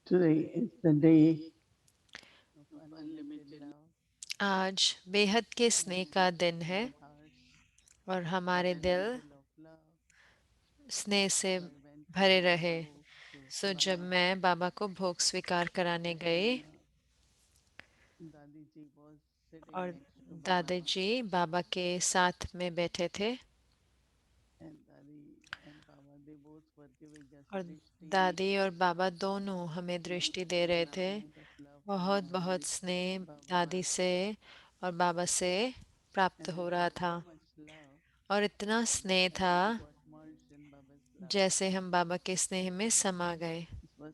Today is the day of unlimited love आज बेहद के स्नेह and का दिन है our hearts और are हमारे दिल full of love. स्नेह से So I went to भरे give रहे। bhog to सो जब Baba, मैं बाबा को भोग स्वीकार कराने and गई Dadi ji was sitting और next to Baba, दादाजी बाबा के साथ में बैठे थे and Dadi and Baba they both were giving us और drishti, दादी और बाबा दोनों हमें दृष्टि दे रहे थे। kind of love बहुत from बहुत स्नेह Baba, दादी से और बाबा से प्राप्त and it हो रहा was था so much love और इतना स्नेह that था we got merged in Baba's love. जैसे हम बाबा के स्नेह में समा गए। It was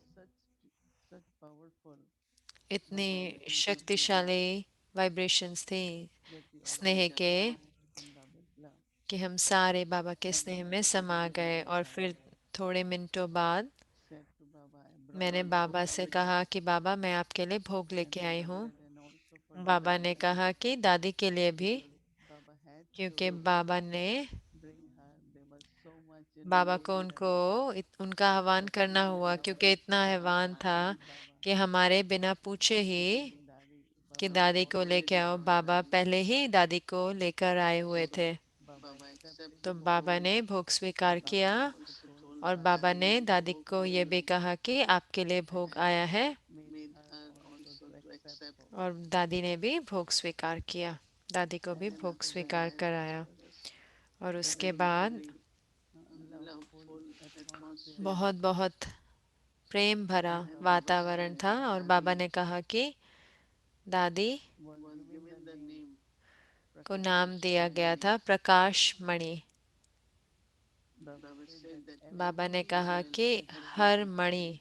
such powerful इतनी vibrations of love शक्तिशाली वाइब्रेशंस थी that we all स्नेह got के merged in Baba's love. कि हम सारे बाबा के And स्नेह then में I समा गए और फिर थोड़े मिनटों बाद said to Baba, I brought मैंने bhog बाबा for से you. कहा कि बाबा मैं आपके लिए भोग And लेके आई Baba हूँ। said, and also for Baba Dadi, ने कहा कि दादी के लिए भी, because Baba had क्योंकि to बाबा ने bring her. They were so much in बाबा को need उनको and उनका आह्वान such करना हुआ love क्योंकि इतना आह्वान था from Baba कि हमारे बिना पूछे to ही bring Dadi. कि Baba दादी had को लेके already आओ। brought बाबा Dadi. पहले ही दादी को लेकर आए हुए So थे। Baba accepted तो the बाबा bhog, ने भोग and स्वीकार Baba किया also told और Dadi बाबा ने दादी को ये भी कहा कि आपके लिए and भोग आया है made her also to accept bhog. और दादी ने भी भोग स्वीकार किया। दादी को भी And भोग after that, स्वीकार कराया there was और a उसके very बाद loveful atmosphere. बहुत बहुत प्रेम भरा And Baba said वातावरण that था और बाबा ने कहा कि दादी was given the name को नाम Prakash दिया गया Mani. था प्रकाश मणि। Baba said that बाबा ने everything कहा is कि हर मणि radiant,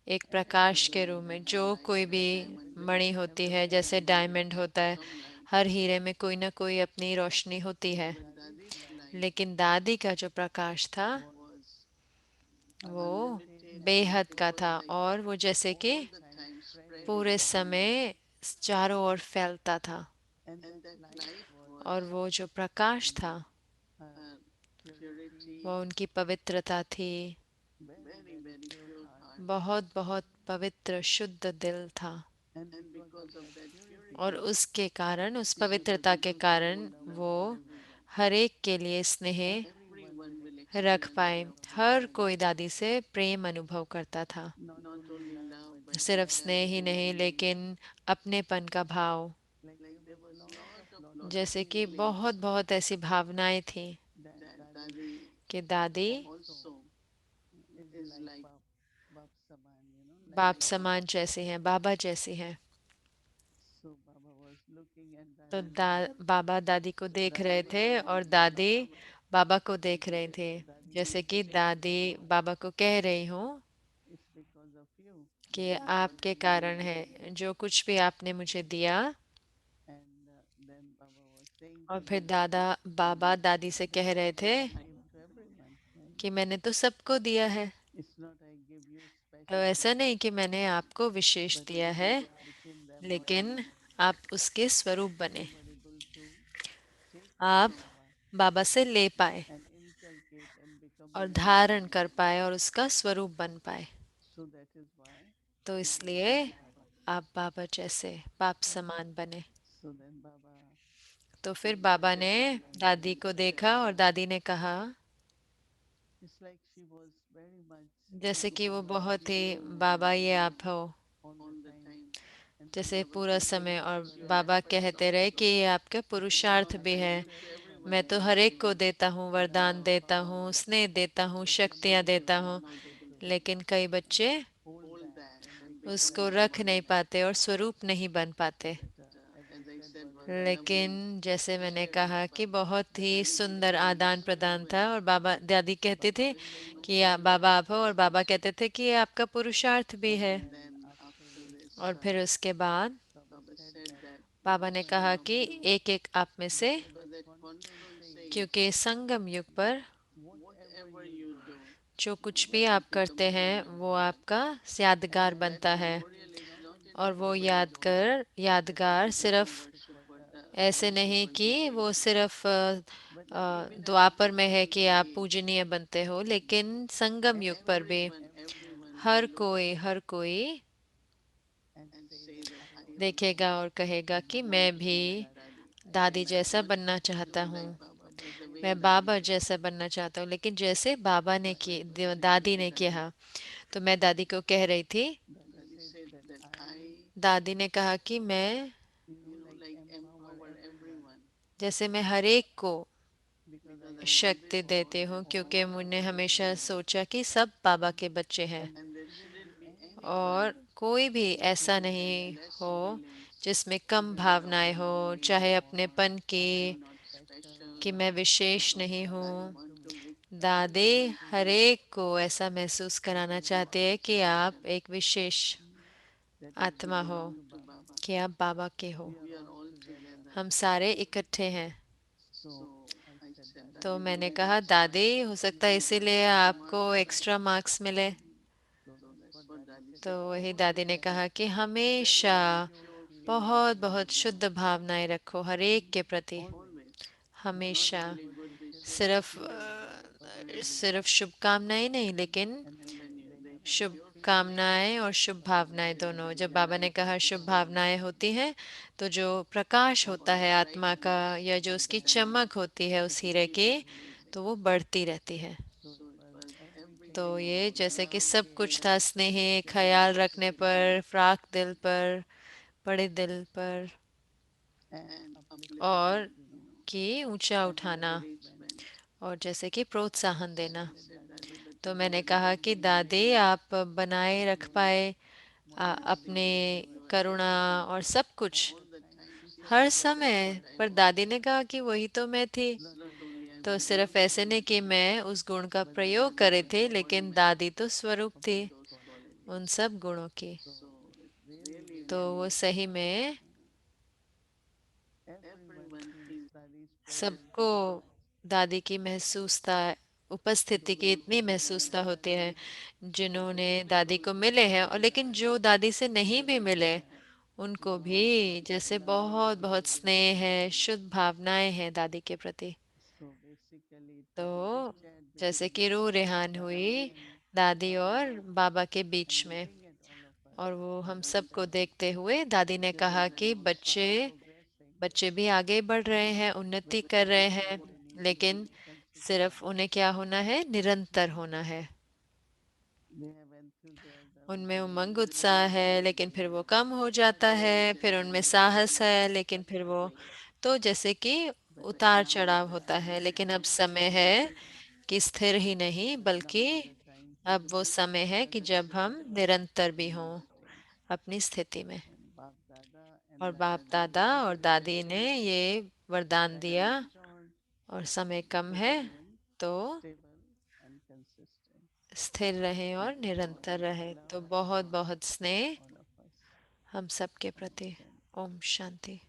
एक प्रकाश everything के is रूप में, जो like कोई भी diamond, मणि होती है जैसे everything डायमंड होता है, some light. हर हीरे में कोई ना कोई अपनी रोशनी होती है। But Dadi's light लेकिन दादी का जो प्रकाश था was वो unlimited and बेहद का था और वो जैसे कि all the time spreading पूरे समय चारों ओर फैलता था। and that light was और वो जो प्रकाश था her purity, वो उनकी पवित्रता थी। very very pure heart. बहुत बहुत पवित्र शुद्ध दिल था And because of that purity, और उसके कारण, उस पवित्रता के she कारण could love वो everyone. हर एक के लिए स्नेह Everyone will रख experience पाए। love from her Dadi. कोई दादी से प्रेम अनुभव करता था। Not only love, but सिर्फ स्नेह ही नहीं loyalty. लेकिन अपनेपन का भाव। Like there was lot of जैसे कि feelings बहुत बहुत ऐसी भावनाएं थी that Dadi कि दादी also is like Bab Saman, like बाप Baba. समान जैसी हैं, बाबा जैसी हैं। So Baba was looking at तो Dadi. बाबा दादी को So देख Dadi रहे was थे और telling Baba. दादी बाबा को देख रहे थे। So Dadi was जैसे कि saying to दादी Baba, बाबा को कह रही हूँ it's because of you कि that I got आपके कारण everything. है, जो कुछ भी आपने मुझे दिया। And then Baba was saying और to फिर Dadi दादा बाबा दादी से that कह रहे थे I give to everyone, right? कि मैंने तो सबको दिया है। It's not I give you तो specially, ऐसा नहीं कि मैंने आपको विशेष but दिया you है, became the लेकिन embodiment. आप उसके स्वरूप You बने, were able to take from आप Baba बाबा से ले पाए and inculcate and become और like धारण Baba. कर पाए और उसका स्वरूप बन पाए। So that is why तो you are इसलिए like Baba. आप बाबा जैसे बाप Right? समान बने। So then Baba तो फिर looked at बाबा ने Dadi दादी and को said, देखा और दादी ने कहा, it's like she was very much जैसे saying, कि वो Baba, बहुत it's ही, you बाबा ये आप हो, all the time. And then जैसे Baba पूरा said, समय। और it's your बाबा efforts कहते रहे also. कि ये आपका It's पुरुषार्थ not भी I है। give to everyone मैं तो like हर एक को देता हूँ, love वरदान or देता power, हूँ, स्नेह देता हूँ, but some शक्तियाँ people देता are हूँ, not able to लेकिन कई बच्चे hold that and they become उसको like रख Baba. नहीं पाते और स्वरूप नहीं बन पाते। But as I said, was very लेकिन lovely जैसे मैंने sharing. कहा कि बहुत And ही Dadi ji सुंदर said, आदान it's true प्रदान था and और बाबा दादी कहते Baba थे was very much कि saying बाबा that. आप हो और बाबा कहते थे कि ये आपका पुरुषार्थ भी And है। then after this, और फिर उसके बाद Baba said that बाबा ने each one कहा of कि you एक एक आप में से क्योंकि संगम युग पर whatever you do, जो कुछ भी आप करते हैं वो आपका यादगार बनता है। और वो यादगार सिर्फ ऐसे नहीं कि वो सिर्फ द्वापर में है कि आप पूजनीय बनते हो, लेकिन संगम युग पर भी हर कोई देखेगा और कहेगा कि मैं भी दादी जैसा बनना चाहता हूँ, मैं बाबा जैसा बनना चाहता हूँ। लेकिन जैसे दादी ने किया, तो मैं दादी को कह रही थी, Dada said that I, दादी ने कहा कि मैं empower everyone जैसे मैं हर एक को because I always शक्ति saw देती that हूँ, क्योंकि all मैंने are हमेशा babies सोचा कि सब बाबा के बच्चे हैं and there shouldn't be और anyone कोई भी who ऐसा is having नहीं less हो feelings, जिसमें कम even भावनाएं हो, belonging चाहे or अपनेपन की, that I'm not special. कि मैं विशेष So नहीं Dadi हूँ। want to make दादी everyone हर feel एक को ऐसा महसूस that कराना you are चाहते हैं कि आप special, एक विशेष that you आत्मा हो, belong to Baba. कि आप बाबा के हो। We are all together. हम सारे इकट्ठे हैं। So I said, तो Dadi, मैंने maybe कहा, that's दादी why हो सकता है you got इसीलिए extra आपको marks. एक्स्ट्रा मार्क्स मिले। So that's what Dadi तो said. वही दादी ने Always कहा कि have हमेशा pure feelings बहुत for बहुत everyone. शुद्ध भावनाएं रखो हर एक के प्रति। Always. Not हमेशा only good wishes, but really. सिर्फ शुभकामनाएं नहीं, लेकिन And when they have Shubh pure feelings, कामनाएं और शुभ भावनाएं there दोनों। will जब be बाबा ने light कहा of the शुभ soul. भावनाएं होती हैं, तो जो प्रकाश होता है आत्मा का, Brightness या जो of उसकी the diamond. चमक होती है उस हीरे की, तो वो बढ़ती रहती है। So it was तो everything ये about जैसे कि love, सब कुछ था, care, स्नेह, ख्याल togetherness, रखने पर, फ्राक दिल पर, बड़े दिल पर, and upliftment, और कि ऊंचा and उठाना, encouragement. और जैसे कि प्रोत्साहन So देना। I said, Dadi, but तो you मैंने are कहा कि दादी, very आप बनाए रख पाए अपने lovely, you are Karuna everything और सब कुछ all the time. She said, her Baba, that's समय। what I पर want. दादी ने कहा कि वही तो मैं थी। It's not only I'm तो able सिर्फ to ऐसे do, नहीं कि मैं उस गुण का but प्रयोग Dadi करे was थे, लेकिन embodiment दादी तो स्वरूप of थी those उन qualities. सब गुणों की। So it's really, तो वो really, सही में everyone feels Dadi's presence सबको so दादी की महसूसता, उपस्थिति की those इतनी who महसूसता haven't होती है, जिन्होंने connected दादी को also मिले हैं, और feel लेकिन जो दादी से नहीं भी that मिले, you उनको भी are जैसे loved बहुत by बहुत Dadi. स्नेह है, शुद्ध भावनाएं हैं दादी के प्रति। So basically it was a chit तो chat जैसे between कि रूह रेहान Dadi हुई and दादी और Baba बाबा के and बीच में, looking at all of us. और वो हम Dadi सबको said देखते हुए दादी ने there कहा is कि no बच्चे stop progressing, बच्चे भी आगे बढ़ रहे हैं, उन्नति but कर रहे हैं, they need to लेकिन be consistent. सिर्फ उन्हें क्या होना है, निरंतर होना है। They have enthusiasm, उनमें they उमंग have उत्साह है, लेकिन फिर वो कम हो जाता है, courage, फिर उनमें साहस है, लेकिन फिर वो, तो जैसे कि but उतार now is चढ़ाव the होता है। time to लेकिन अब be समय है consistent. कि स्थिर ही नहीं, Now बल्कि is the time to अब वो be समय है कि जब हम consistent निरंतर भी in हों our stance. अपनी स्थिति में। And Bap Dada and और बाप Dada ji दादा gave और this दादी ने blessing ये that वरदान time दिया, is short, और समय कम but है, remain तो stable and consistent. स्थिर रहे With और निरंतर all रहे। तो love बहुत for बहुत स्नेह all of us. हम सबके Om प्रति। Shanti. ओम शांति।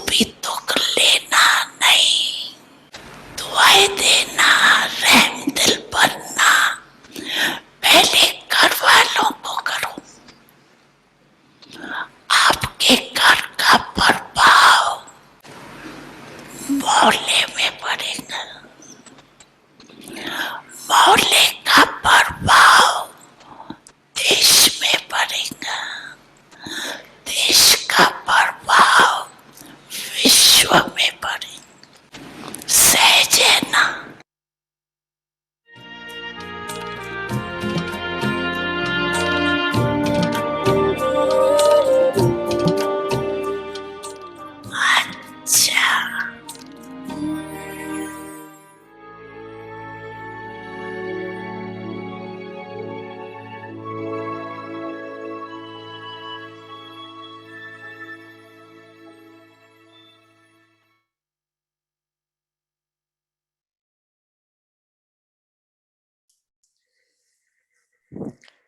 भी दुख लेना नहीं, दुआएं देना, रहम दिल बनना, पहले घर वालों को करो, आपके घर का प्रभाव मोहल्ले में पड़ेगा, मोहल्ले का प्रभाव देश में पड़ेगा, देश का प्रभाव विश्व में पड़ेगा। सहजे ना। अच्छा।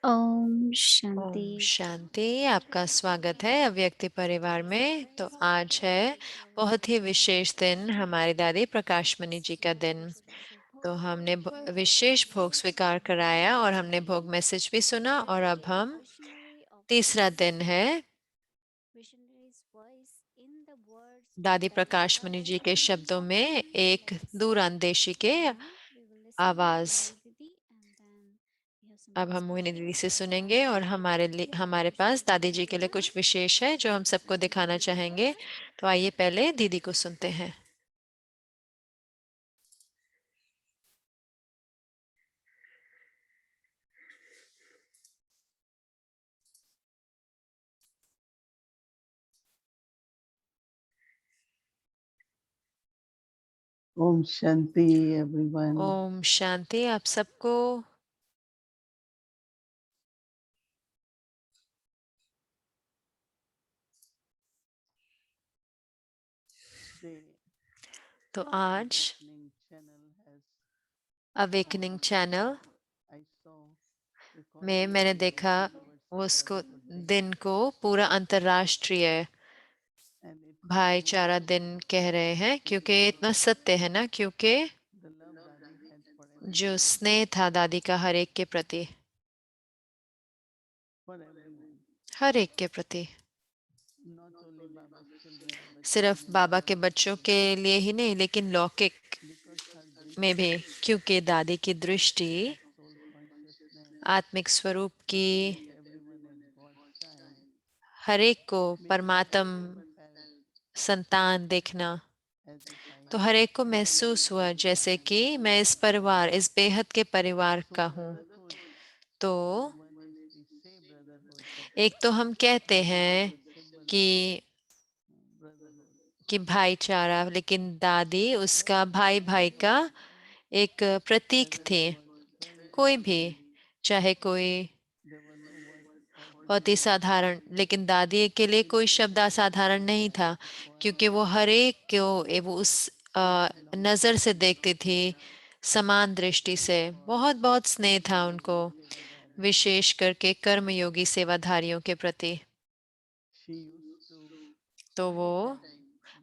ओम ओम शांति। शांति। आपका स्वागत है अव्यक्ति परिवार में। तो आज है बहुत ही विशेष दिन, हमारी दादी प्रकाशमणि जी का दिन। तो हमने विशेष भोग स्वीकार कराया और हमने भोग मैसेज भी सुना, और अब हम तीसरा दिन है दादी प्रकाशमणि जी के शब्दों में एक दूरअंदेशी के आवाज। अब हम मोहिनी दीदी से सुनेंगे, और हमारे पास दादी जी के लिए कुछ विशेष है जो हम सबको दिखाना चाहेंगे। तो आइए पहले दीदी को सुनते हैं। Om Shanti, everyone. Om Shanti आप सबको। The तो आज Awakening channel has, awakening channel I saw में recording मैंने it as देखा a वो universal उसको brotherhood day, दिन को पूरा अंतर्राष्ट्रीय and it confirmed भाईचारा दिन कह रहे हैं, क्योंकि इतना सत्य है ना, क्योंकि the love Dadi had for जो everyone, स्नेह था दादी का हर एक के प्रति, for everyone, हर एक के प्रति, not only Baba's children, but सिर्फ even बाबा के Mama's बच्चों children, के लिए ही नहीं, लेकिन लौकिक because her में भी, dristhi, क्योंकि दादी की दृष्टि that soul consciousness, आत्मिक स्वरूप की that everyone is God's child, हर एक को made me परमात्म felt संतान देखना, as if I तो हर एक को belong to महसूस this हुआ जैसे divine कि मैं इस family. परिवार, इस बेहद के परिवार So का हूँ। brotherhood, तो one is we say brotherhood, but एक तो हम कहते Dadi was हैं the symbol of कि brotherhood. भाईचारा, लेकिन दादी उसका भाई भाई का एक प्रतीक Whether थे। it was very कोई भी, ordinary, चाहे कोई there were no words बहुत ही ordinary or साधारण, ordinary. लेकिन दादी के लिए कोई Because शब्द she असाधारण saw नहीं that था, for क्योंकि वो हर एक को वो उस belongs to नजर से देखती everyone. थी, समान दृष्टि She से। saw बहुत बहुत स्नेह था उनको, Karmayogi Sevadharan. विशेष करके कर्मयोगी सेवाधारियों के प्रति। She used to तो वो many times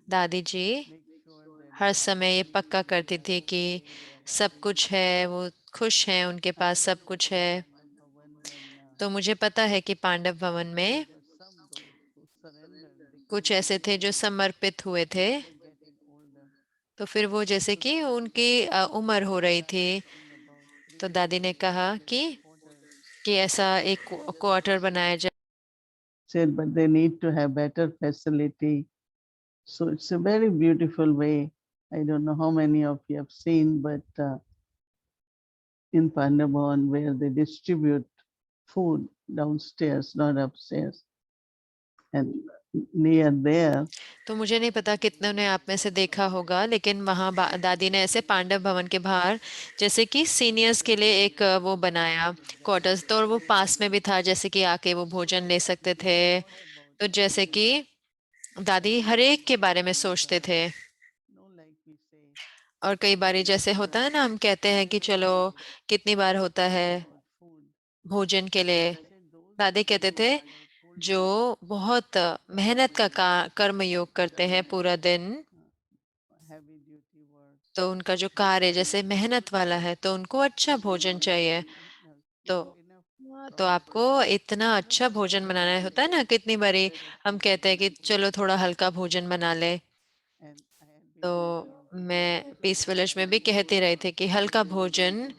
दादी जी make sure that हर समय ये everybody पक्का they करती are थी कि okay, they are सब happy. कुछ है, वो खुश हैं, उनके I पास सब remember कुछ in है। Pandit Bhavan when तो मुझे पता है कि पांडव भवन there में were some those who surrendered कुछ because they ऐसे थे knew जो समर्पित हुए थे। they were getting older. तो फिर वो जैसे So कि Dadi उनकी उम्र हो रही started थी, asking about तो दादी creating ने कहा little quarters. कि ऐसा एक क्वार्टर बनाया जाए। Said, but they need to have better facility. So it's a very beautiful way. I don't know how many of you have seen, but in Pandabhavan where they distribute food downstairs, not upstairs. And near there, तो मुझे नहीं पता कितनों ने आप में से देखा होगा, लेकिन वहाँ दादी ने ऐसे पांडव भवन के बाहर जैसे कि सीनियर्स के लिए एक वो बनाया क्वार्टर्स, तो और वो पास में भी था, जैसे कि आके वो भोजन ले सकते थे। thought about तो जैसे कि दादी हर एक के बारे में सोचते थे। like we say, और कई बारी जैसे होता है ना, हम कहते हैं कि चलो कितनी बार होता है about food. भोजन के लिए, Say those दादी कहते थे जो बहुत मेहनत का कर्म योग करते हैं पूरा दिन, heavy duty work. तो उनका जो कार्य जैसे मेहनत वाला है, तो उनको अच्छा भोजन चाहिए। तो तो आपको इतना अच्छा भोजन बनाना होता है ना, कितनी बारी हम कहते हैं कि चलो थोड़ा हल्का भोजन बना ले। And I had been तो reading मैं पीस विलेज में भी कहते रहे थे कि हल्का भोजन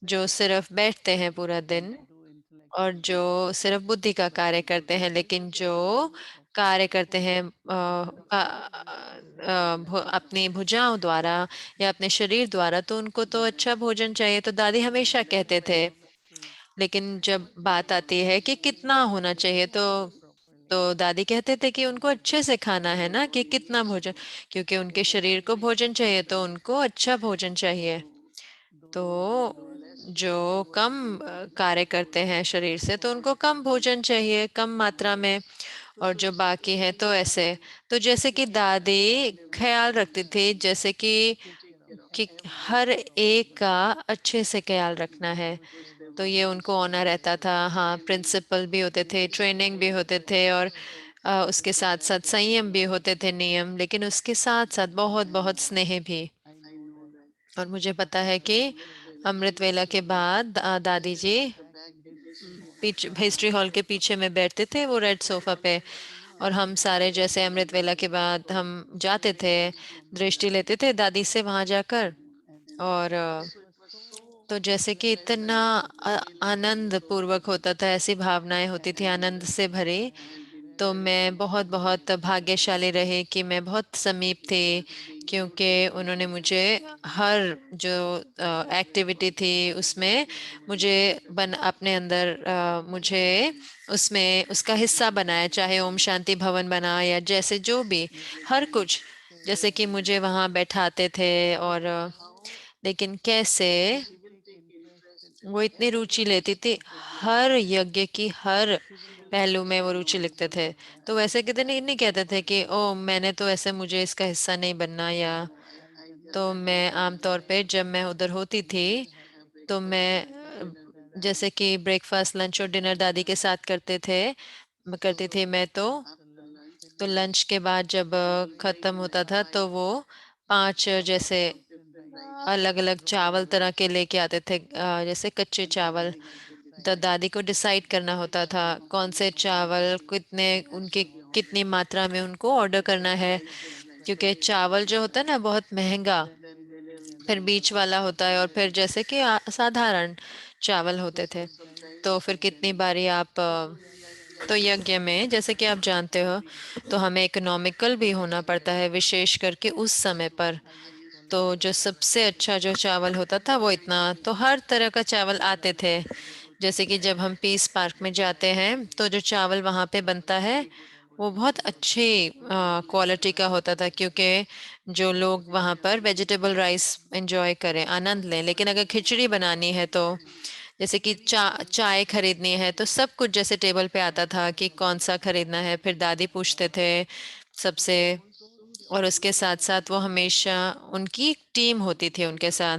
जो सिर्फ बैठते हैं पूरा दिन do और intellectual जो सिर्फ बुद्धि का कार्य करते हैं, लेकिन जो कार्य करते हैं अपनी भुजाओं द्वारा या अपने शरीर द्वारा, तो उनको तो अच्छा भोजन चाहिए। तो दादी हमेशा कहते थे, लेकिन जब बात आती है कि कितना होना चाहिए, तो दादी कहते थे कि उनको अच्छे से खाना है ना, कि कितना भोजन, क्योंकि उनके शरीर को भोजन चाहिए, तो उनको अच्छा भोजन चाहिए। तो जो कम कार्य करते हैं शरीर से, तो उनको कम भोजन चाहिए, कम मात्रा में। और जो बाकी है तो ऐसे, तो जैसे कि दादी ख्याल रखती थी, जैसे कि हर एक का अच्छे से ख्याल रखना है। तो ये उनको ऑनर रहता था। हाँ, प्रिंसिपल भी होते थे, ट्रेनिंग भी होते थे, और उसके साथ साथ संयम भी होते थे, नियम, लेकिन उसके साथ साथ बहुत बहुत स्नेह भी। I know that और मुझे पता है कि अमृत वेला के बाद दादी जी पीछे हिस्ट्री हॉल के पीछे में बैठते थे, वो रेड सोफा पे, और हम सारे जैसे अमृत वेला के बाद हम जाते थे, दृष्टि लेते थे दादी से वहां जाकर। और तो जैसे कि इतना आनंद पूर्वक होता था, ऐसी भावनाएं होती थी आनंद से भरी। तो मैं बहुत बहुत भाग्यशाली रही कि मैं बहुत समीप थी, क्योंकि उन्होंने मुझे हर जो एक्टिविटी थी उसमें मुझे अपने अंदर मुझे उसमें उसका हिस्सा बनाया, चाहे ओम शांति भवन बना या जैसे जो भी, हर कुछ। जैसे कि मुझे वहाँ बैठाते थे, और लेकिन कैसे वो इतनी रुचि लेती थी, हर यज्ञ की हर पहलू में वो रुचि लिखते थे। तो वैसे कहते नहीं कहते थे कि ओ मैंने तो ऐसे, मुझे इसका हिस्सा नहीं बनना, या तो मैं आमतौर पे जब मैं उधर होती थी, तो मैं जैसे कि ब्रेकफास्ट लंच और डिनर दादी के साथ करते थे, करती थी मैं। तो लंच के बाद जब खत्म होता था, तो वो 5 जैसे अलग अलग चावल तरह के लेके आते थे, जैसे कच्चे चावल। तो दादी को डिसाइड करना होता था कौन से चावल कितने, उनके कितनी मात्रा में उनको ऑर्डर करना है, क्योंकि चावल जो होता है ना बहुत महंगा, फिर बीच वाला होता है, और फिर जैसे कि साधारण चावल होते थे। तो फिर कितनी बारी आप तो यज्ञ में जैसे कि आप जानते हो, तो हमें इकोनॉमिकल भी होना पड़ता है, विशेष करके उस समय पर। तो जो सबसे अच्छा जो चावल होता था वो इतना, तो हर तरह का चावल आते थे। जैसे कि जब हम पीस पार्क में जाते हैं, तो जो चावल वहाँ पे बनता है वो बहुत अच्छी क्वालिटी का होता था, क्योंकि जो लोग वहाँ पर वेजिटेबल राइस एंजॉय करें, आनंद लें। लेकिन अगर खिचड़ी बनानी है, तो जैसे कि चाय खरीदनी है, तो सब कुछ जैसे टेबल पे आता था कि कौन सा खरीदना है, फिर दादी पूछते थे सबसे। और उसके साथ साथ वो हमेशा, उनकी टीम होती थी उनके साथ,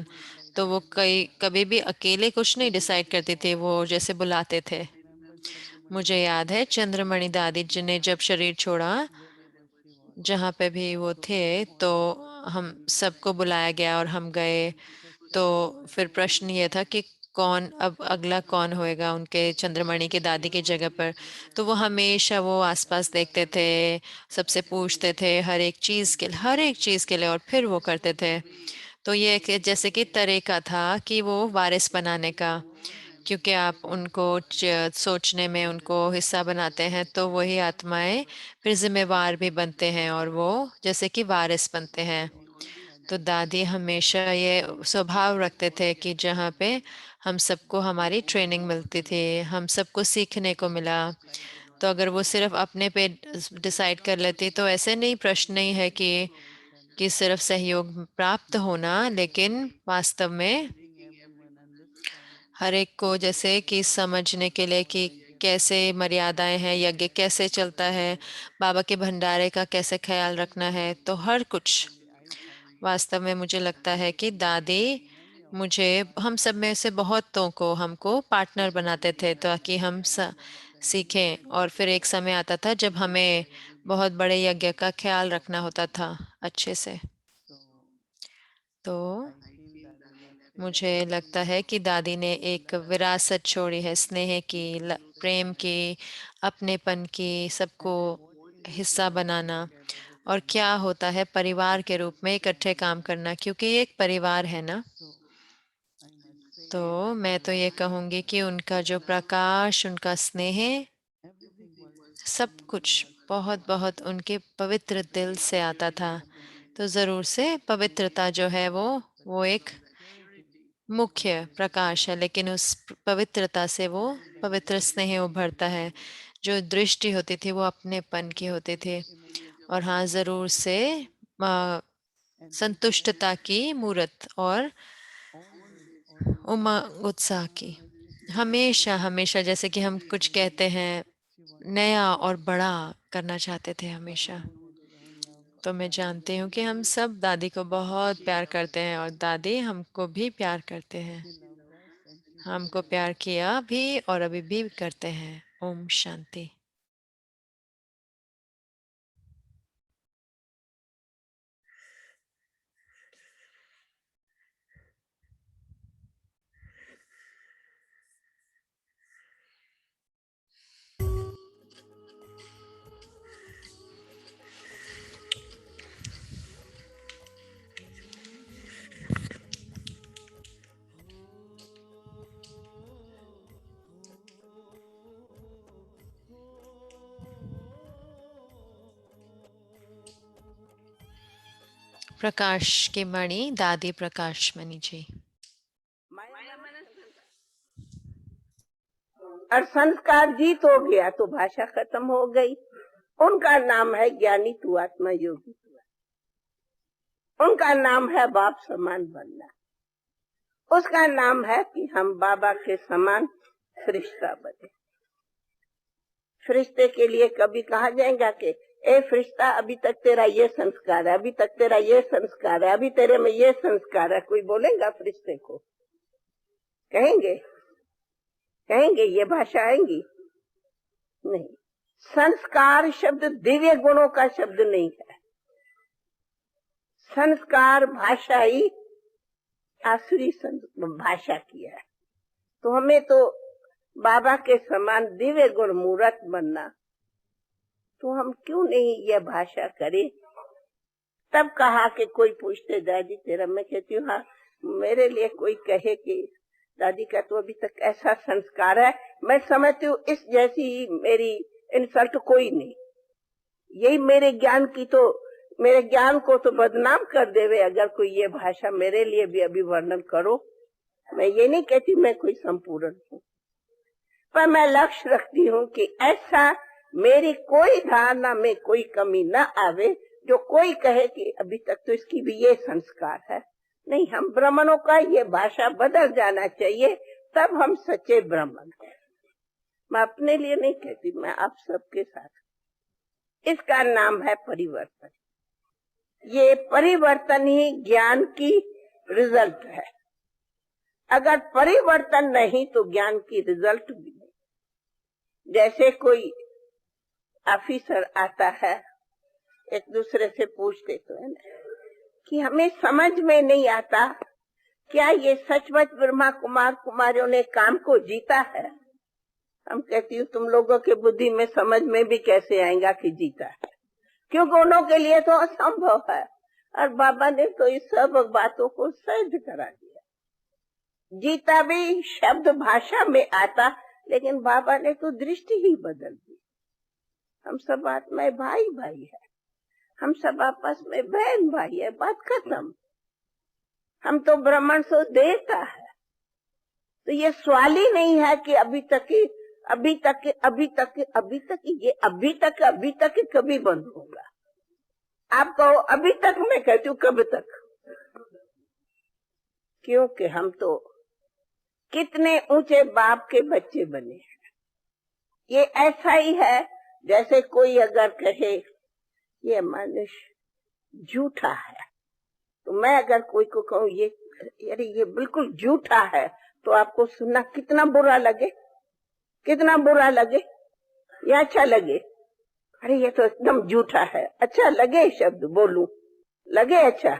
तो वो कई कभी भी अकेले कुछ नहीं डिसाइड करती थी, वो जैसे बुलाते थे। मुझे याद है चंद्रमणि दादी जी ने जब शरीर छोड़ा, जहाँ पे भी वो थे, तो हम सबको बुलाया गया और हम गए। तो फिर प्रश्न ये था कि कौन अब अगला कौन होएगा उनके चंद्रमणि के दादी की जगह पर। तो वो हमेशा वो आसपास देखते थे, सबसे पूछते थे हर एक चीज के लिए, और फिर वो करते थे। तो ये जैसे कि तरीका था कि वो वारिस बनाने का, क्योंकि आप उनको सोचने में उनको हिस्सा बनाते हैं, तो वही आत्माएं फिर जिम्मेवार भी बनते हैं, और वो जैसे कि वारिस बनते हैं। तो दादी हमेशा ये स्वभाव रखते थे कि जहाँ पे हम सबको हमारी ट्रेनिंग मिलती थी, हम सबको सीखने को मिला। तो अगर वो सिर्फ अपने पे डिसाइड कर लेती, तो ऐसे नहीं, प्रश्न नहीं है कि सिर्फ सहयोग प्राप्त होना, लेकिन वास्तव में हर एक को जैसे कि समझने के लिए कि कैसे मर्यादाएं हैं, यज्ञ कैसे चलता है, बाबा के भंडारे का कैसे ख्याल रखना है, तो हर कुछ। वास्तव में मुझे लगता है कि दादी मुझे, हम सब में से बहुतों को, हमको पार्टनर बनाते थे, ताकि हम सीखें। और फिर एक समय आता था जब हमें बहुत बड़े यज्ञ का ख्याल रखना होता था अच्छे से। तो मुझे लगता है कि दादी ने एक विरासत छोड़ी है, स्नेह की, प्रेम की, अपनेपन की, सबको हिस्सा बनाना। और क्या होता है परिवार के रूप में इकट्ठे काम करना, क्योंकि ये एक परिवार है ना। तो मैं तो ये कहूँगी कि उनका जो प्रकाश, उनका स्नेह, सब कुछ बहुत बहुत उनके पवित्र दिल से आता था। तो ज़रूर से पवित्रता जो है वो एक मुख्य प्रकाश है, लेकिन उस पवित्रता से वो पवित्र स्नेह उभरता है। जो दृष्टि होती थी वो अपनेपन की होती थी। और हाँ, ज़रूर से संतुष्टता की मूर्त और उमंग उत्साह की। हमेशा हमेशा जैसे कि हम कुछ कहते हैं, नया और बड़ा करना चाहते थे हमेशा। तो मैं जानती हूँ कि हम सब दादी को बहुत प्यार करते हैं और दादी हमको भी प्यार करते हैं। हमको प्यार किया भी और अभी भी करते हैं। ओम शांति। प्रकाश की मणि दादी प्रकाश मणि जी। और संस्कार जीत हो गया तो भाषा खत्म हो गई। उनका नाम है ज्ञानी तू आत्मा योगी, उनका नाम है बाप समान बनना, उसका नाम है कि हम बाबा के समान फरिश्ता बने। फरिश्ते के लिए कभी कहा जाएगा कि ए फरिश्ता, अभी तक तेरा ये संस्कार है, अभी तक तेरा ये संस्कार है, अभी तेरे में ये संस्कार है। कोई बोलेगा फरिश्ते को? कहेंगे? कहेंगे ये भाषा आएंगी? नहीं। संस्कार शब्द दिव्य गुणों का शब्द नहीं है। संस्कार भाषा ही आसुरी भाषा की है। तो हमें तो बाबा के समान दिव्य गुण मूर्त बनना, तो हम क्यों नहीं यह भाषा करें? तब कहा कि कोई पूछते दादी तेरा, मैं कहती हूँ हाँ, मेरे लिए कोई कहे कि दादी का तो अभी तक ऐसा संस्कार है, मैं समझती हूँ इस जैसी मेरी इंसल्ट कोई नहीं। यही मेरे ज्ञान की तो, मेरे ज्ञान को तो बदनाम कर देवे अगर कोई ये भाषा मेरे लिए भी अभी वर्णन करो। मैं ये नहीं कहती मैं कोई संपूर्ण हूँ, पर मैं लक्ष्य रखती हूँ कि ऐसा मेरी कोई धारणा में कोई कमी न आवे जो कोई कहे कि अभी तक तो इसकी भी ये संस्कार है। नहीं, हम ब्राह्मणों का ये भाषा बदल जाना चाहिए, तब हम सच्चे ब्राह्मण हैं। मैं अपने लिए नहीं कहती, मैं आप सबके साथ। इसका नाम है परिवर्तन। ये परिवर्तन ही ज्ञान की रिजल्ट है। अगर परिवर्तन नहीं तो ज्ञान की रिजल्ट भी नहीं। जैसे कोई ऑफिसर आता है, एक दूसरे से पूछते तो है ना कि हमें समझ में नहीं आता क्या ये सचमुच ब्रह्मा कुमार कुमारियों ने काम को जीता है। हम कहती हूँ तुम लोगों के बुद्धि में समझ में भी कैसे आएगा कि जीता है, क्योंकि उन्हों के लिए तो असंभव है। और बाबा ने तो इस सब बातों को सिद्ध करा दिया। जीता भी शब्द भाषा में आता, लेकिन बाबा ने तो दृष्टि ही बदल दी। हम सब आत्माएं भाई भाई है, हम सब आपस में बहन भाई है, बात खत्म। हम तो ब्राह्मण सो देता है। तो ये सवाल ही नहीं है कि अभी तक ये अभी तक कभी बंद होगा। आप कहो अभी तक, मैं कहती हूँ कब तक, क्योंकि हम तो कितने ऊंचे बाप के बच्चे बने हैं। ये ऐसा ही है जैसे कोई अगर कहे ये मनुष्य झूठा है, तो मैं अगर कोई को कहूँ ये बिल्कुल झूठा है, तो आपको सुनना कितना बुरा लगे, कितना बुरा लगे। या अच्छा लगे? अरे ये तो एकदम झूठा है, अच्छा लगे शब्द बोलूं, लगे अच्छा,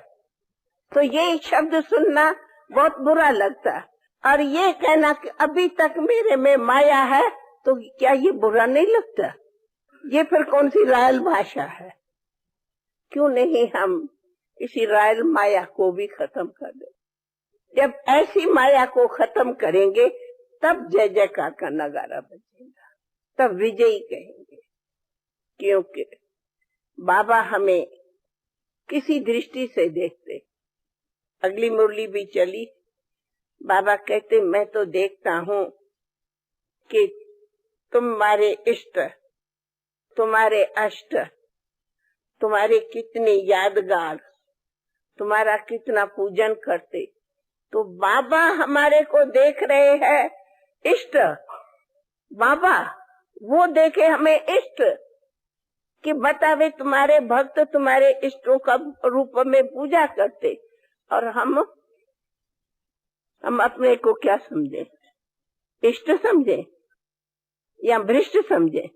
तो ये शब्द सुनना बहुत बुरा लगता। और ये कहना कि अभी तक मेरे में माया है, तो क्या ये बुरा नहीं लगता? ये फिर कौन सी रॉयल भाषा है? क्यों नहीं हम इसी रॉयल माया को भी खत्म कर दें? जब ऐसी माया को खत्म करेंगे तब जय जयकार का नगारा बजेगा, तब विजयी कहेंगे। क्योंकि बाबा हमें किसी दृष्टि से देखते। अगली मुरली भी चली, बाबा कहते मैं तो देखता हूँ कि तुम्हारे इष्ट, तुम्हारे अष्ट, तुम्हारे कितने यादगार, तुम्हारा कितना पूजन करते। तो बाबा हमारे को देख रहे हैं इष्ट, बाबा वो देखे हमें इष्ट, कि बतावे तुम्हारे भक्त तुम्हारे इष्टों का रूप में पूजा करते, और हम अपने को क्या समझे? इष्ट समझे या भ्रष्ट समझे?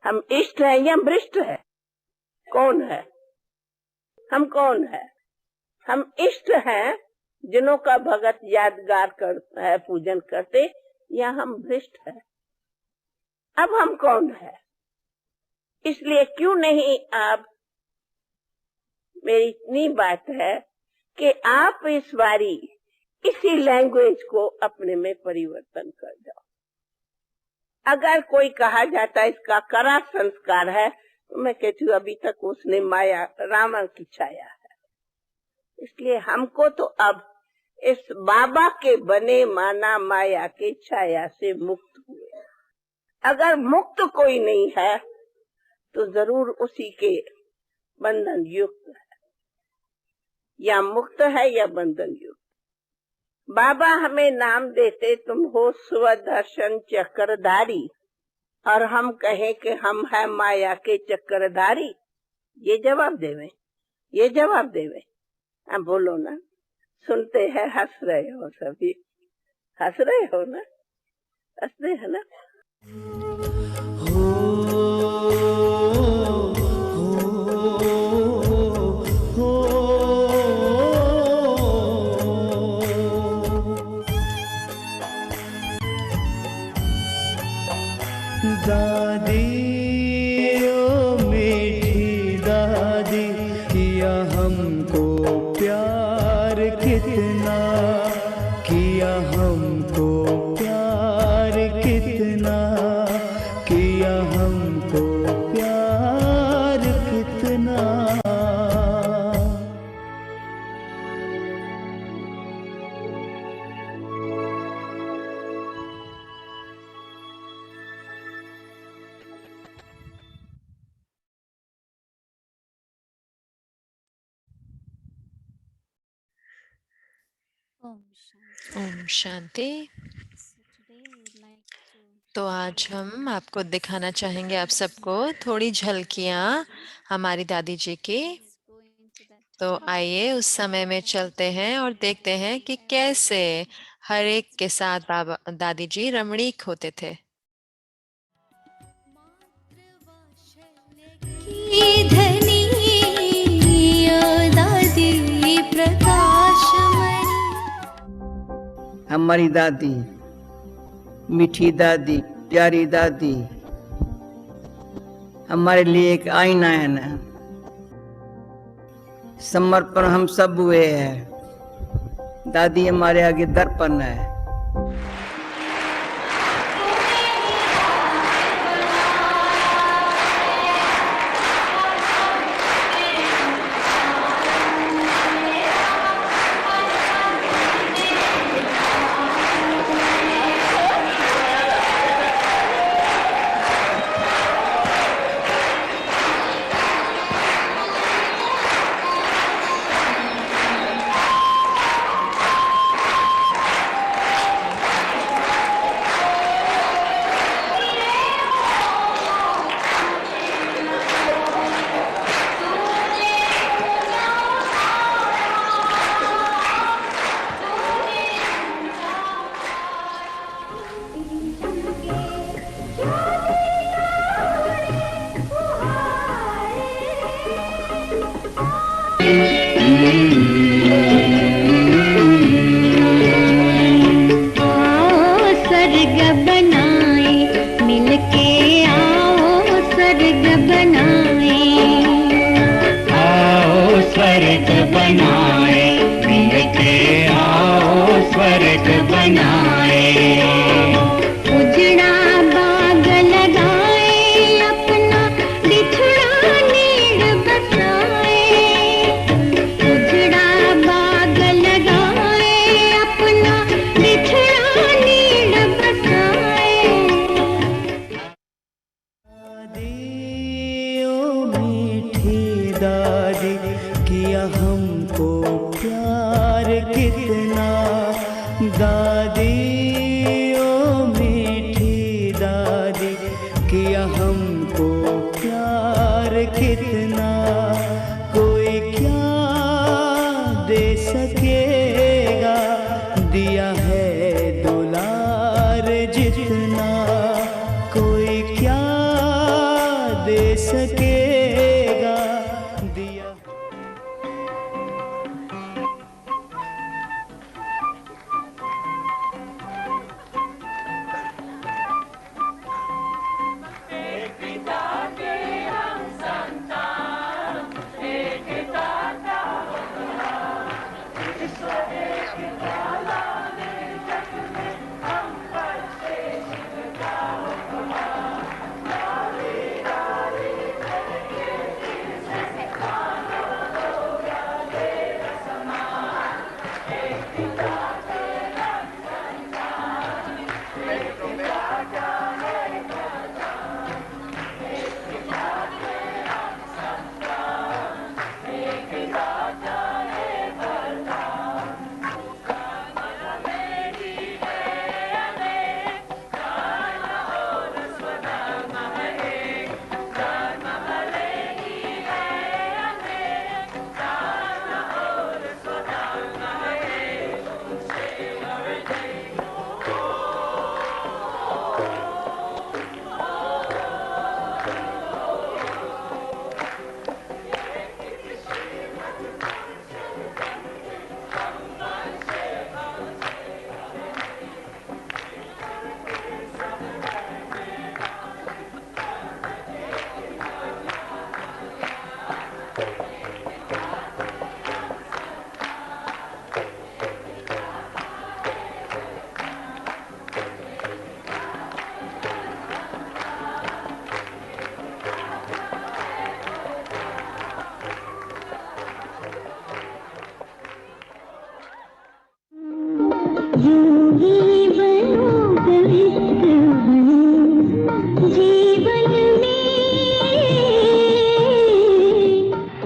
हम इष्ट है या भ्रष्ट है? कौन है हम? कौन है हम? इष्ट हैं जिन्हों का भगत यादगार करता है, पूजन करते, या हम भ्रष्ट है? अब हम कौन है? इसलिए क्यों नहीं आप, मेरी इतनी बात है कि आप इस बारी इसी लैंग्वेज को अपने में परिवर्तन कर जाओ। अगर कोई कहा जाता है इसका कड़ा संस्कार है, तो मैं कहती हूँ अभी तक उसने माया रावण की छाया है। इसलिए हमको तो अब इस बाबा के बने माना माया के छाया से मुक्त हुए। अगर मुक्त कोई नहीं है तो जरूर उसी के बंधन युक्त है, या मुक्त है या बंधन युक्त। बाबा हमें नाम देते तुम हो स्वदर्शन चक्रधारी, और हम कहें कि हम है माया के चक्रधारी। ये जवाब देवे, ये जवाब देवे। अब बोलो ना, सुनते हैं, हंस रहे हो सभी, हंस रहे हो ना, हंसते हैं ना। दादी ओ मीठी दादी, किया हमको प्यार कितना, किया हमको प्यार कितना, किया हमको प्यार कितना। ओम शांति। तो आज हम आपको दिखाना चाहेंगे, आप सबको थोड़ी झलकियाँ हमारी दादी जी की। तो आइए उस समय में चलते हैं और देखते हैं कि कैसे हर एक के साथ बाबा दादी जी रमणीक होते थे। हमारी दादी, मीठी दादी, प्यारी दादी, हमारे लिए एक आईना है ना। समर्पण हम सब हुए हैं, दादी हमारे आगे दर्पण है।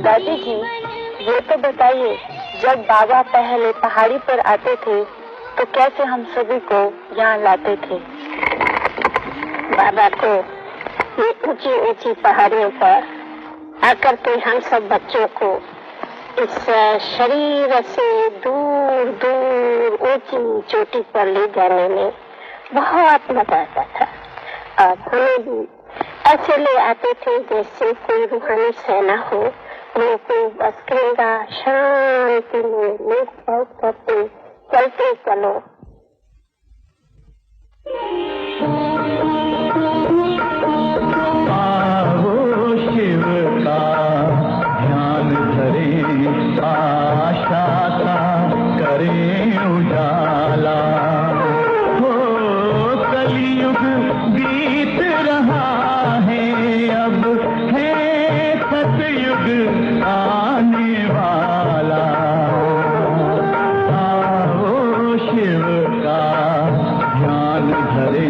दादी जी, ये तो बताइए, जब बाबा पहले पहाड़ी पर आते थे तो कैसे हम सभी को यहाँ लाते थे? बाबा को ये ऊंची ऊंची पहाड़ियों पर आकर के हम सब बच्चों को इस शरीर से दूर दूर ऊंची चोटी पर ले जाने में बहुत मजा आता था। और हमें भी ऐसे ले आते थे जैसे कोई रूहानी सेना हो, उनको बस कहेगा शांति में लेट बहुत करते चलते चलो। आओ शिव का ध्यान धरे, आशा का करें उजाला। हो कलयुग बीत रहा है, अब है सतयुग आने वाला। आओ शिव का ध्यान धरे।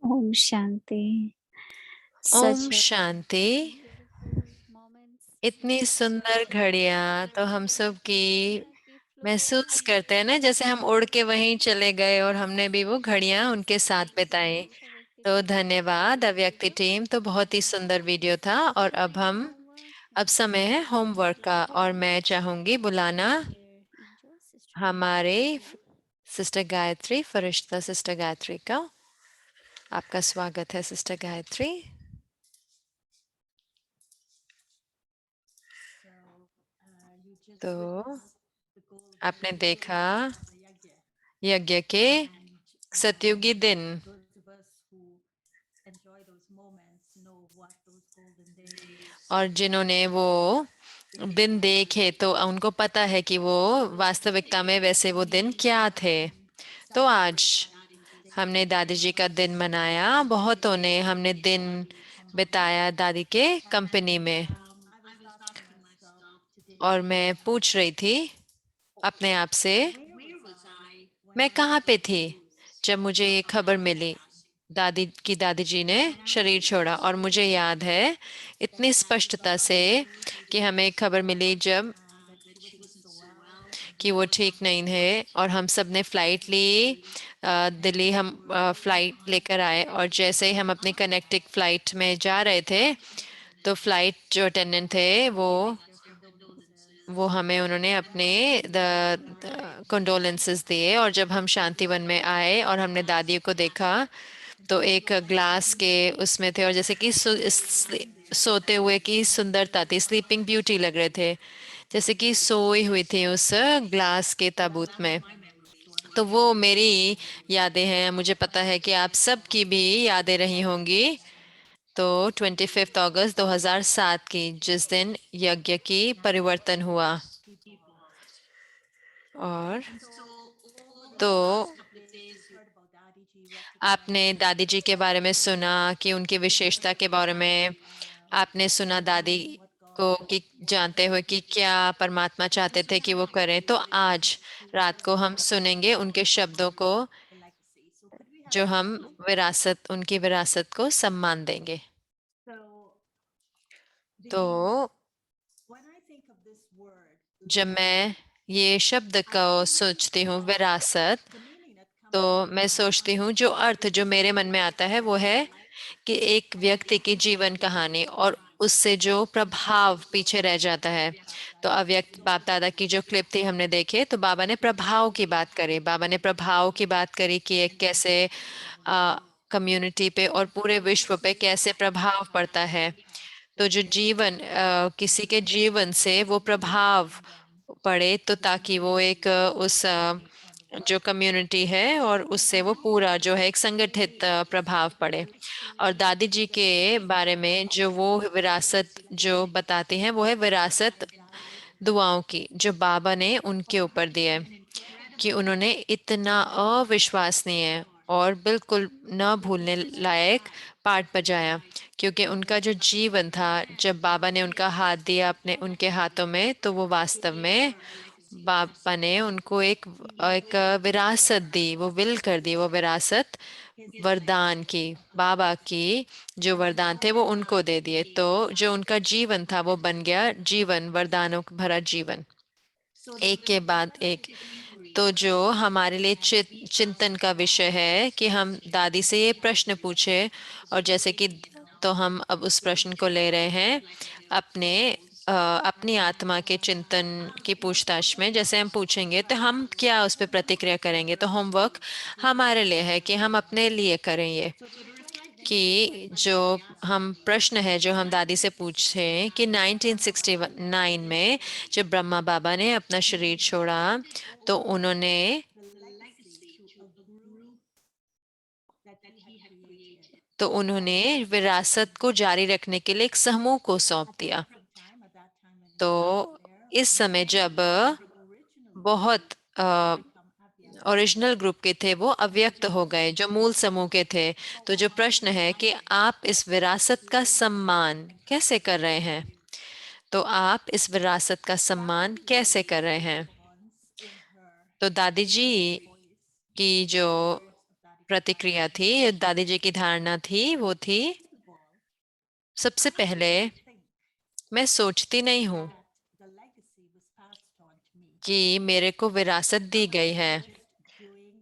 ओम शांति। ओम शांति। इतनी सुंदर घड़ियां तो हम सब की महसूस करते हैं ना, जैसे हम उड़ के वहीं चले गए और हमने भी वो घड़ियां उनके साथ बिताई। तो धन्यवाद अव्यक्ति टीम, तो बहुत ही सुंदर वीडियो था। और अब समय है होमवर्क का, और मैं चाहूंगी बुलाना हमारे सिस्टर गायत्री, फरिश्ता सिस्टर गायत्री का। आपका स्वागत है सिस्टर गायत्री। तो आपने देखा यज्ञ के सतयुगी दिन, और जिन्होंने वो दिन देखे तो उनको पता है कि वो वास्तविकता में वैसे वो दिन क्या थे। तो आज हमने दादी जी का दिन मनाया, बहुतों ने हमने दिन बिताया दादी के कंपनी में। और मैं पूछ रही थी अपने आप से, मैं कहाँ पे थी जब मुझे ये खबर मिली दादी जी ने शरीर छोड़ा। और मुझे याद है इतनी स्पष्टता से कि हमें खबर मिली जब कि वो ठीक नहीं है, और हम सब ने फ्लाइट ली दिल्ली। हम फ्लाइट लेकर आए, और जैसे ही हम अपनी कनेक्टिंग फ्लाइट में जा रहे थे तो फ्लाइट जो अटेंडेंट थे वो हमें उन्होंने अपने कंडोलेंसेस दिए। और जब हम शांतिवन में आए और हमने दादी को देखा तो एक ग्लास के उसमें थे, और जैसे कि सोते हुए की सुंदरता थी, स्लीपिंग ब्यूटी लग रहे थे, जैसे कि सोई हुई थी उस ग्लास के ताबूत में। तो वो मेरी यादें हैं, मुझे पता है कि आप सब की भी यादें रही होंगी। तो 25 अगस्त 2007 की, जिस दिन यज्ञ की परिवर्तन हुआ। और तो आपने दादी जी के बारे में सुना कि उनकी विशेषता के बारे में आपने सुना, दादी को कि जानते हुए कि क्या परमात्मा चाहते थे कि वो करें। तो आज रात को हम सुनेंगे उनके शब्दों को, जो हम उनकी विरासत को सम्मान देंगे। तो जब मैं ये शब्द को सोचती हूँ विरासत, तो मैं सोचती हूँ जो अर्थ जो मेरे मन में आता है वो है कि एक व्यक्ति की जीवन कहानी और उससे जो प्रभाव पीछे रह जाता है। तो अव्यक्त बाप दादा की जो क्लिप थी हमने देखे, तो बाबा ने प्रभाव की बात करी। बाबा ने प्रभाव की बात करी कि एक कैसे कम्युनिटी पे और पूरे विश्व पे कैसे प्रभाव पड़ता है। तो जो जीवन किसी के जीवन से वो प्रभाव पड़े, तो ताकि वो एक उस जो कम्युनिटी है और उससे वो पूरा जो है एक संगठित प्रभाव पड़े। और दादी जी के बारे में जो वो विरासत जो बताती हैं, वो है विरासत दुआओं की, जो बाबा ने उनके ऊपर दी है, कि उन्होंने इतना अविश्वसनीय और बिल्कुल न भूलने लायक पाठ बजाया। क्योंकि उनका जो जीवन था, जब बाबा ने उनका हाथ दिया अपने उनके हाथों में, तो वो वास्तव में बाबा ने उनको एक एक विरासत दी, वो विल कर दी, वो विरासत वरदान की। बाबा की जो वरदान थे वो उनको दे दिए, तो जो उनका जीवन था वो बन गया जीवन वरदानों भरा जीवन, एक के बाद एक। तो जो हमारे लिए चिंतन का विषय है कि हम दादी से ये प्रश्न पूछे, और जैसे कि तो हम अब उस प्रश्न को ले रहे हैं अपनी आत्मा के चिंतन की पूछताछ में। जैसे हम पूछेंगे तो हम क्या उस पर प्रतिक्रिया करेंगे। तो होमवर्क हमारे लिए है कि हम अपने लिए करें ये, कि जो हम प्रश्न है जो हम दादी से पूछे कि 1969 में जब ब्रह्मा बाबा ने अपना शरीर छोड़ा, तो उन्होंने विरासत को जारी रखने के लिए एक समूह को सौंप दिया। तो इस समय जब बहुत ओरिजिनल ग्रुप के थे वो अव्यक्त हो गए, जो मूल समूह के थे। तो जो प्रश्न है कि आप इस विरासत का सम्मान कैसे कर रहे हैं, तो आप इस विरासत का सम्मान कैसे कर रहे हैं। तो दादी जी की जो प्रतिक्रिया थी, दादी जी की धारणा थी, वो थी सबसे पहले मैं सोचती नहीं हूँ कि मेरे को विरासत दी गई है,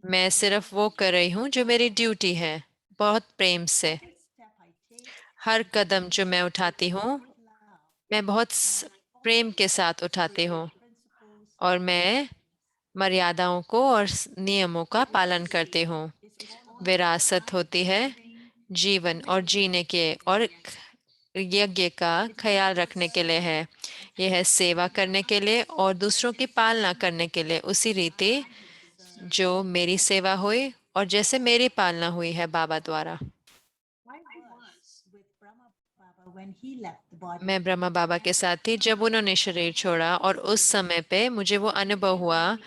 मैं सिर्फ वो कर रही हूँ जो मेरी ड्यूटी है, बहुत प्रेम से। हर कदम जो मैं उठाती हूँ मैं बहुत प्रेम के साथ उठाती हूँ और मैं मर्यादाओं को और नियमों का पालन करती हूँ। विरासत होती है जीवन और जीने के और यज्ञ का ख्याल रखने के लिए है। यह है सेवा करने के लिए और दूसरों की पालना करने के लिए, उसी रीति जो मेरी सेवा हुई और जैसे मेरी पालना हुई है बाबा द्वारा। मैं ब्रह्मा बाबा के साथ थी जब उन्होंने शरीर छोड़ा और उस समय पे मुझे वो अनुभव हुआ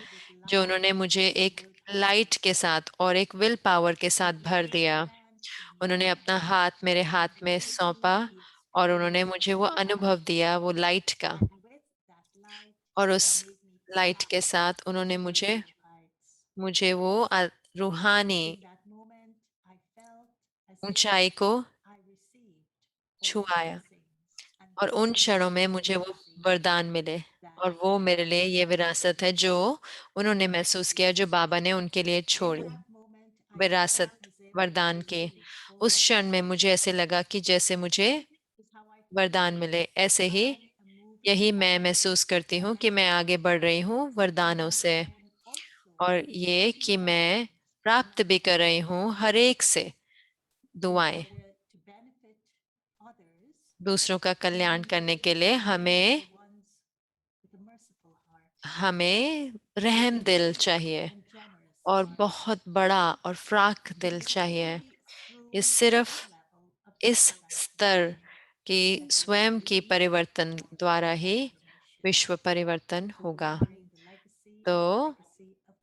जो उन्होंने मुझे एक लाइट के साथ और एक विल पावर के साथ भर दिया। उन्होंने अपना हाथ मेरे हाथ में सौंपा और उन्होंने मुझे वो अनुभव दिया वो लाइट का, और उस लाइट के साथ उन्होंने मुझे वो रूहानी ऊंचाई को छुआया और उन क्षणों में मुझे वो वरदान मिले, और वो मेरे लिए ये विरासत है जो उन्होंने महसूस किया, जो बाबा ने उनके लिए छोड़ी विरासत वरदान के। उस क्षण में मुझे ऐसे लगा कि जैसे मुझे वरदान मिले, ऐसे ही यही मैं महसूस करती हूँ कि मैं आगे बढ़ रही हूँ वरदानों से, और ये कि मैं प्राप्त भी कर रही हूँ हर एक से दुआएं। दूसरों का कल्याण करने के लिए हमें रहम दिल चाहिए और बहुत बड़ा और फ्राक दिल चाहिए। ये सिर्फ इस स्तर की स्वयं की परिवर्तन द्वारा ही विश्व परिवर्तन होगा। तो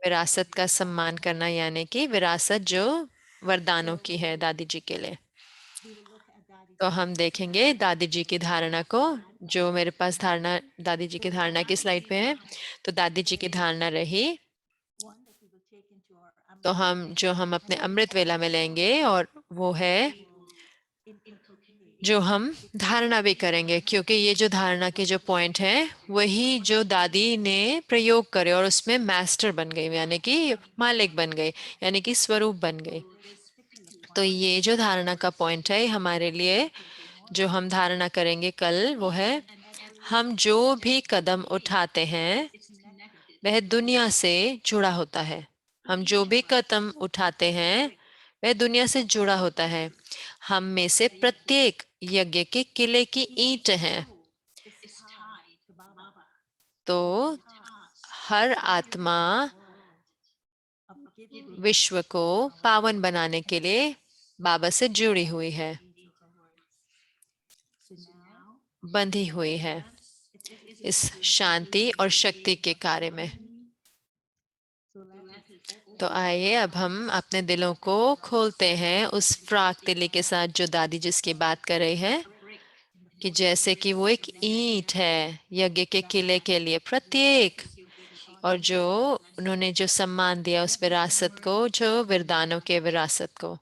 विरासत का सम्मान करना, यानी कि विरासत जो वरदानों की है दादी जी के लिए। तो हम देखेंगे दादी जी की धारणा को, जो मेरे पास धारणा दादी जी की धारणा की स्लाइड पे है। तो दादी जी की धारणा रही, तो हम अपने अमृत वेला में लेंगे, और वो है जो हम धारणा भी करेंगे, क्योंकि ये जो धारणा के जो पॉइंट है वही जो दादी ने प्रयोग करे और उसमें मास्टर बन गई, यानी कि मालिक बन गई, यानी कि स्वरूप बन गई। तो ये जो धारणा का पॉइंट है हमारे लिए, जो हम धारणा करेंगे कल, वो है हम जो भी कदम उठाते हैं वह दुनिया से जुड़ा होता है। हम जो भी कदम उठाते हैं वह दुनिया से जुड़ा होता है। हम में से प्रत्येक यज्ञ के किले की ईंट है। तो हर आत्मा विश्व को पावन बनाने के लिए बाबा से जुड़ी हुई है, बंधी हुई है इस शांति और शक्ति के कार्य में। तो आइए अब हम अपने दिलों को खोलते हैं उस फ्राक दिली के साथ जो दादी जिसकी बात कर रही है, कि जैसे कि वो एक ईंट है यज्ञ के किले के लिए प्रत्येक, और जो उन्होंने जो सम्मान दिया उस विरासत को, जो वरदानों के विरासत को,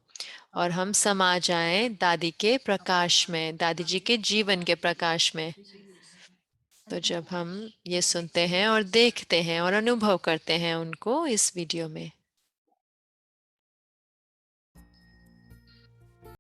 और हम समा जाएं दादी के प्रकाश में, दादी जी के जीवन के प्रकाश में। तो जब हम ये सुनते हैं और देखते हैं और अनुभव करते हैं उनको इस वीडियो में,